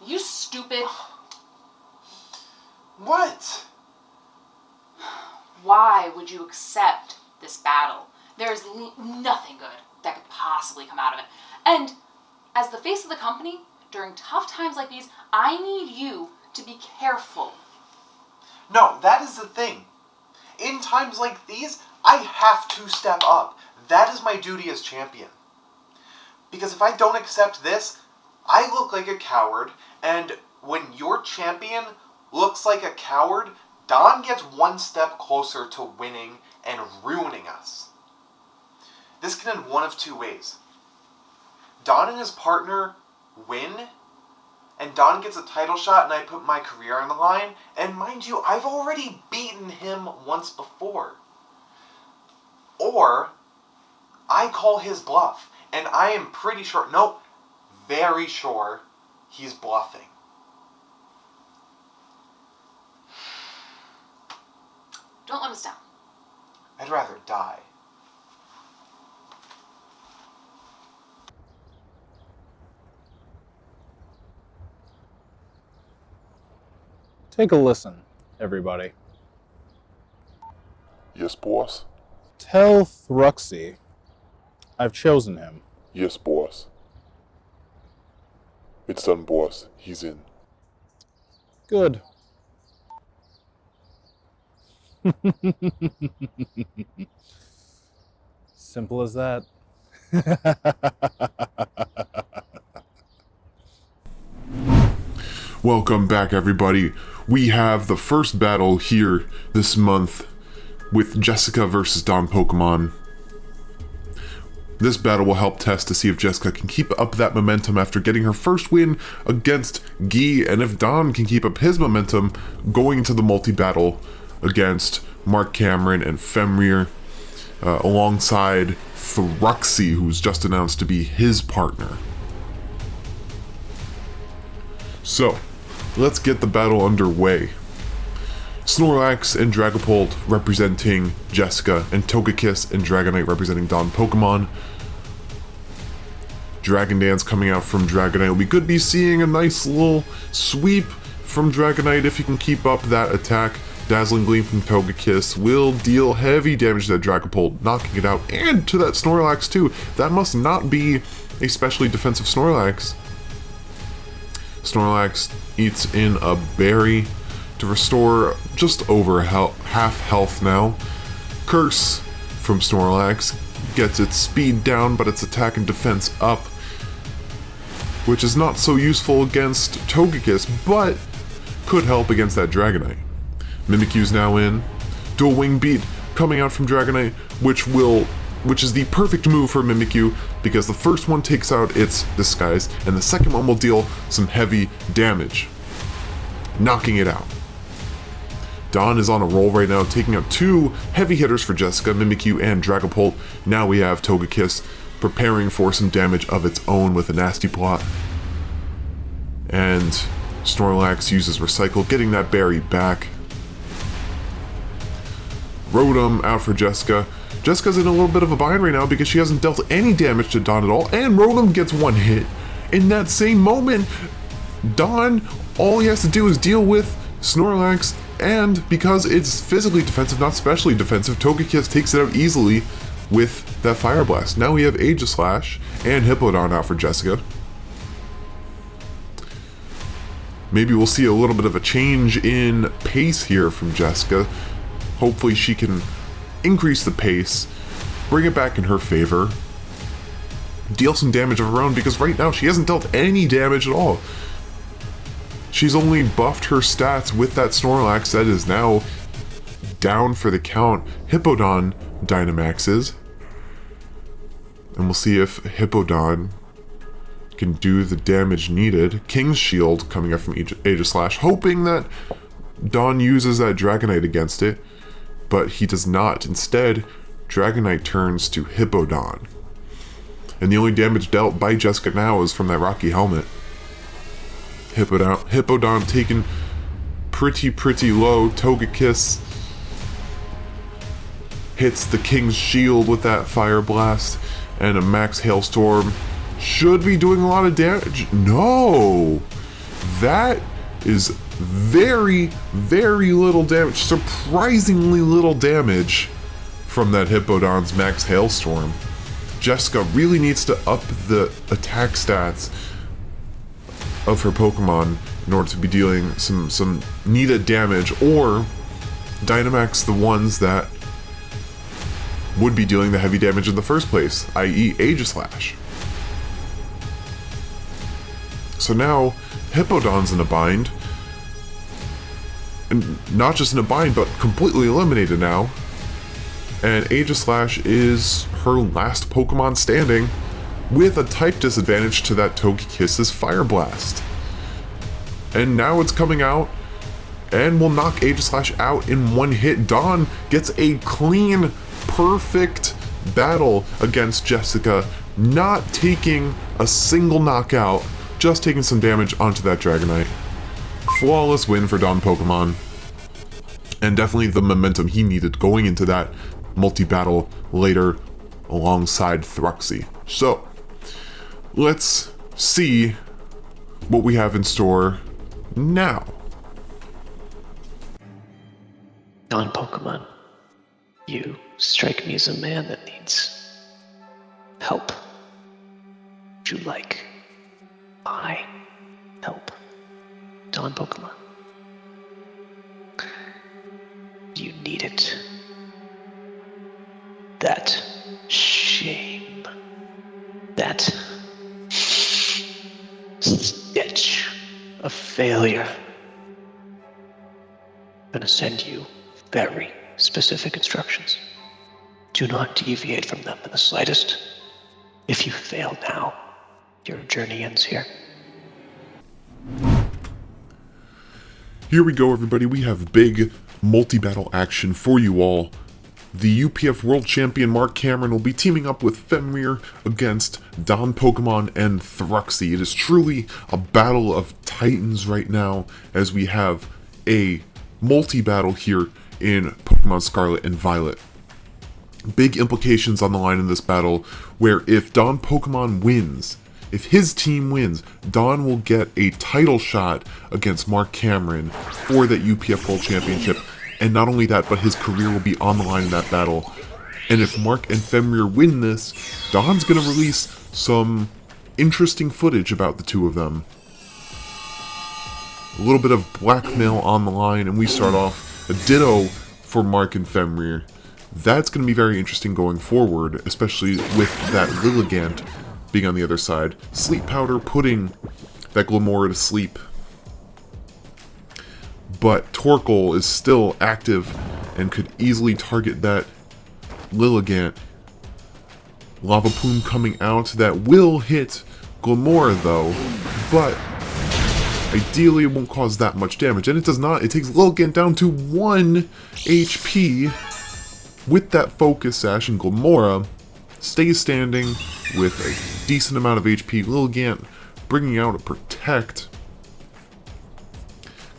You stupid. What? Why would you accept this battle? There's nothing good that could possibly come out of it. And as the face of the company, during tough times like these, I need you to be careful. No, that is the thing. In times like these, I have to step up. That is my duty as champion. Because if I don't accept this, I look like a coward, and when your champion looks like a coward, Don gets one step closer to winning and ruining us. This can end one of two ways. Don and his partner win, and Don gets a title shot and I put my career on the line, and mind you, I've already beaten him once before. Or, I call his bluff, and I am pretty sure, no, very sure, he's bluffing. Don't let us down. I'd rather die. Take a listen, everybody. Yes, boss. Tell Thruxy I've chosen him. Yes, boss. It's done, boss. He's in. Good. Simple as that. Welcome back, everybody. We have the first battle here this month with Jessica versus Don Pokemon. This battle will help test to see if Jessica can keep up that momentum after getting her first win against Guy, and if Don can keep up his momentum going into the multi-battle against Marc Cameron and Femrir, alongside Thruxy, who's just announced to be his partner. So, let's get the battle underway. Snorlax and Dragapult representing Jessica, and Togekiss and Dragonite representing Don Pokemon. Dragon Dance coming out from Dragonite. We could be seeing a nice little sweep from Dragonite if he can keep up that attack. Dazzling Gleam from Togekiss will deal heavy damage to that Dragapult, knocking it out, and to that Snorlax too. That must not be a specially defensive Snorlax. Snorlax eats in a berry to restore just over half health now. Curse from Snorlax gets its speed down, but its attack and defense up, which is not so useful against Togekiss, but could help against that Dragonite. Mimikyu's now in. Dual Wing Beat coming out from Dragonite, which is the perfect move for Mimikyu, because the first one takes out its disguise, and the second one will deal some heavy damage, knocking it out. Don is on a roll right now, taking out two heavy hitters for Jessica, Mimikyu and Dragapult. Now we have Togekiss preparing for some damage of its own with a nasty plot. And Snorlax uses Recycle, getting that berry back. Rotom out for Jessica. Jessica's in a little bit of a bind right now because she hasn't dealt any damage to Don at all, and Rotom gets one hit. In that same moment, Don, all he has to do is deal with Snorlax, and because it's physically defensive, not specially defensive, Togekiss takes it out easily with that Fire Blast. Now we have Aegislash and Hippowdon out for Jessica. Maybe we'll see a little bit of a change in pace here from Jessica. Hopefully she can increase the pace, bring it back in her favor, deal some damage of her own, because right now she hasn't dealt any damage at all. She's only buffed her stats with that Snorlax that is now down for the count. Hippowdon Dynamaxes. And we'll see if Hippodon can do the damage needed. King's Shield coming up from Aegislash, hoping that Dawn uses that Dragonite against it, but he does not. Instead, Dragonite turns to Hippodon. And the only damage dealt by Jessica now is from that Rocky Helmet. Hippodon taken pretty low. Togekiss hits the King's Shield with that Fire Blast, and a Max Hailstorm should be doing a lot of damage. No! That is very little damage. Surprisingly little damage from that Hippodon's Max Hailstorm. Jessica really needs to up the attack stats of her Pokemon in order to be dealing some needed damage, or Dynamax the ones that would be dealing the heavy damage in the first place, i.e. Aegislash. So now Hippodon's in a bind, and not just in a bind, but completely eliminated now. And Aegislash is her last Pokemon standing, with a type disadvantage to that Togekiss's Fire Blast. And now it's coming out and will knock Aegislash out in one hit. Dawn gets a clean, perfect battle against Jessica, not taking a single knockout, just taking some damage onto that Dragonite. Flawless win for Dawn Pokemon, and definitely the momentum he needed going into that multi-battle later alongside Thruxie. So, let's see what we have in store now. Non-Pokemon, you strike me as a man that needs help. Would you like my help? Non-Pokemon, you need it. That shame, that stitch of failure. I'm gonna send you very specific instructions. Do not deviate from them in the slightest. If you fail now, your journey ends here. Here we go, everybody. We have big multi-battle action for you all. The UPF World Champion Marc Cameron will be teaming up with Femrir against Dawn Pokemon and Thruxie. It is truly a battle of titans right now, as we have a multi-battle here in Pokemon Scarlet and Violet. Big implications on the line in this battle, where if Dawn Pokemon wins, if his team wins, Dawn will get a title shot against Marc Cameron for that UPF World Championship. And not only that, but his career will be on the line in that battle. And if Marc and Femrir win this, Dawn's going to release some interesting footage about the two of them. A little bit of blackmail on the line, and we start off a ditto for Marc and Femrir. That's going to be very interesting going forward, especially with that Lilligant being on the other side. Sleep Powder putting that Glimmora to sleep. But Torkoal is still active and could easily target that Lilligant. Lava Plume coming out that will hit Glimmora though, but ideally it won't cause that much damage. And it does not. It takes Lilligant down to 1 HP with that Focus Sash, and Glimmora stays standing with a decent amount of HP. Lilligant bringing out a Protect.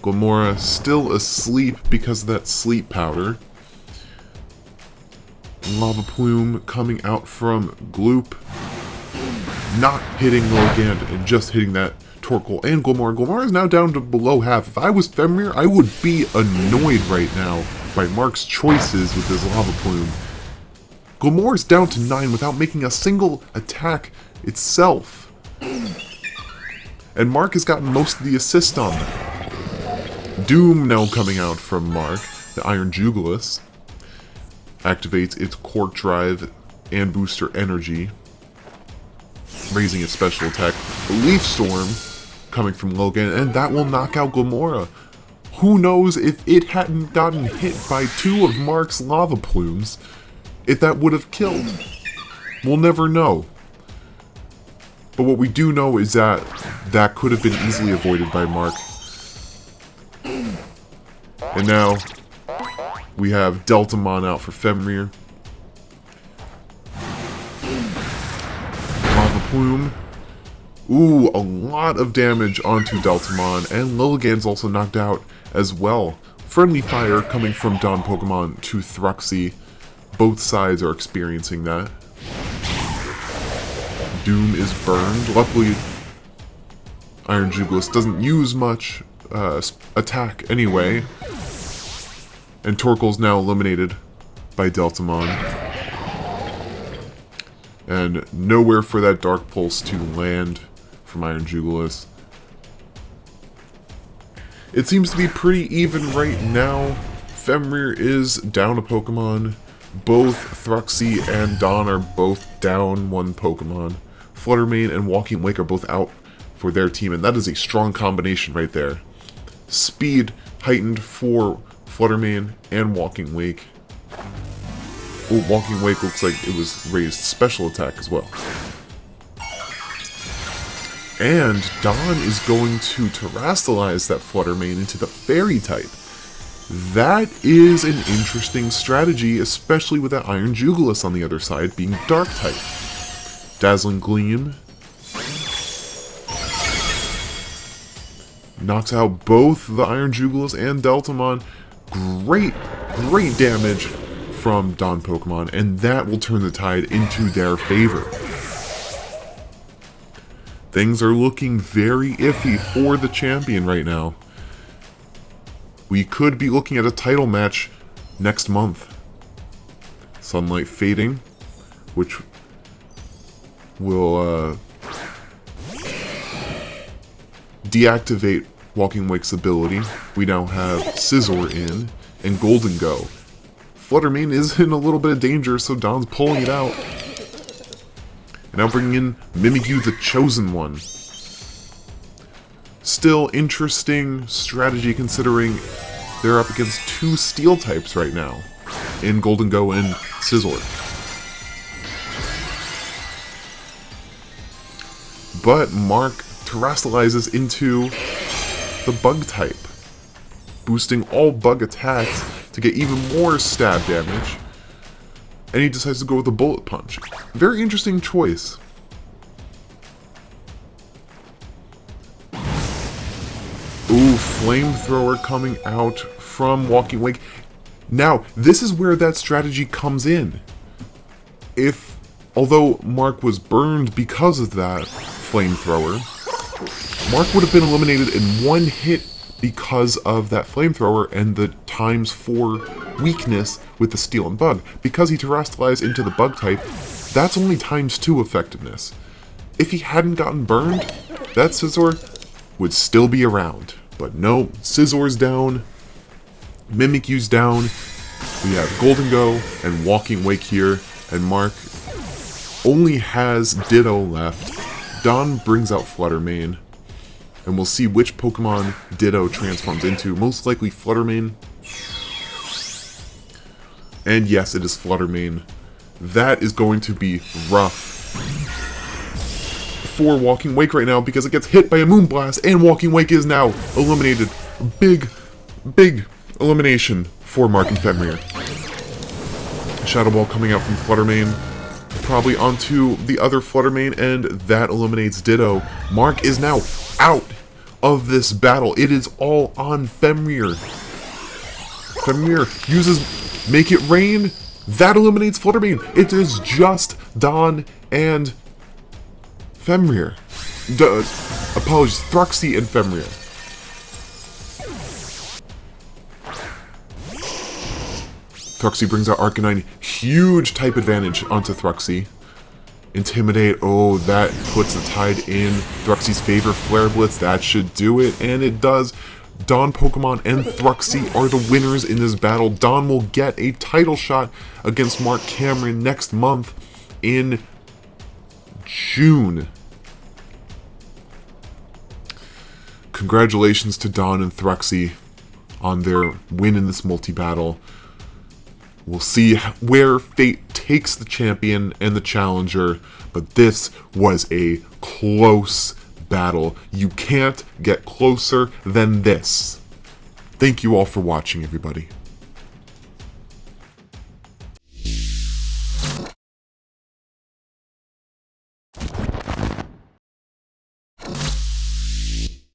Glimmora still asleep because of that Sleep Powder. Lava Plume coming out from Gloop. Not hitting Lilligant and just hitting that Torkoal and Glimmora. Glimmora is now down to below half. If I was Femrir, I would be annoyed right now by Marc's choices with his Lava Plume. Glimmora is down to 9 without making a single attack itself. And Marc has gotten most of the assist on that. Doom now coming out from Marc. The Iron Jugulis activates its Quark Drive and Booster Energy, raising its special attack. Leaf Storm coming from Logan, and that will knock out Glimmora. Who knows if it hadn't gotten hit by 2 of Marc's Lava Plumes, if that would have killed. We'll never know. But what we do know is that that could have been easily avoided by Marc. And now we have Deltamon out for Femrir. Lava Plume. Ooh, a lot of damage onto Deltamon, and Lilligant's also knocked out as well. Friendly fire coming from Dawn Pokemon to Thruxie. Both sides are experiencing that. Doom is burned. Luckily, Iron Jugulis doesn't use much attack anyway. And Torkoal's now eliminated by Deltamon. And nowhere for that Dark Pulse to land from Iron Jugulis. It seems to be pretty even right now. Femrir is down a Pokemon. Both Thruxie and Dawn are both down one Pokemon. Fluttermane and Walking Wake are both out for their team, and that is a strong combination right there. Speed heightened for Fluttermane and Walking Wake. Oh, Walking Wake looks like it was raised special attack as well. And Dawn is going to terrestrialize that Fluttermane into the Fairy type. That is an interesting strategy, especially with that Iron Jugulis on the other side being Dark type. Dazzling Gleam knocks out both the Iron Jugulis and Deltamon. Great damage from Dawn Pokemon, and that will turn the tide into their favor. Things are looking very iffy for the champion right now. We could be looking at a title match next month. Sunlight fading, which will deactivate Walking Wake's ability. We now have Scizor in, and Golden Go. Fluttermane is in a little bit of danger, so Dawn's pulling it out. And now bringing in Mimikyu, the Chosen One. Still interesting strategy considering they're up against two Steel types right now in Golden Go and Scizor. But Marc terrestrializes into the Bug type, boosting all Bug attacks to get even more stab damage. And he decides to go with a Bullet Punch. Very interesting choice. Ooh, Flamethrower coming out from Walking Wake. Now, this is where that strategy comes in. Although Marc was burned because of that Flamethrower, Marc would have been eliminated in one hit because of that Flamethrower and the ×4 weakness with the Steel and Bug. Because he terrestrialized into the Bug type, that's only ×2 effectiveness. If he hadn't gotten burned, that Scizor would still be around. But no, Scizzor's down, Mimikyu's down, we have Golden Go and Walking Wake here, and Marc only has Ditto left. Dawn brings out Fluttermane, and we'll see which Pokemon Ditto transforms into. Most likely Fluttermane. And yes, it is Fluttermane. That is going to be rough for Walking Wake right now because it gets hit by a Moonblast, and Walking Wake is now eliminated. Big elimination for Marc and Femrir. Shadow Ball coming out from Fluttermane, probably onto the other Fluttermane, and that eliminates Ditto. Marc is now out of this battle. It is all on Femrir. Femrir uses Make It Rain. That eliminates Fluttermane. It is just Dawn and Femrir. Apologies, Thruxie and Femrir. Thruxie brings out Arcanine. Huge type advantage onto Thruxie. Intimidate. Oh, that puts the tide in Thruxie's favor. Flare Blitz. That should do it. And it does. Dawn Pokemon and Thruxie are the winners in this battle. Dawn will get a title shot against Marc Cameron next month in June. Congratulations to Dawn and Thruxie on their win in this multi-battle. We'll see where fate takes takes the champion and the challenger, but this was a close battle. You can't get closer than this. Thank you all for watching, everybody.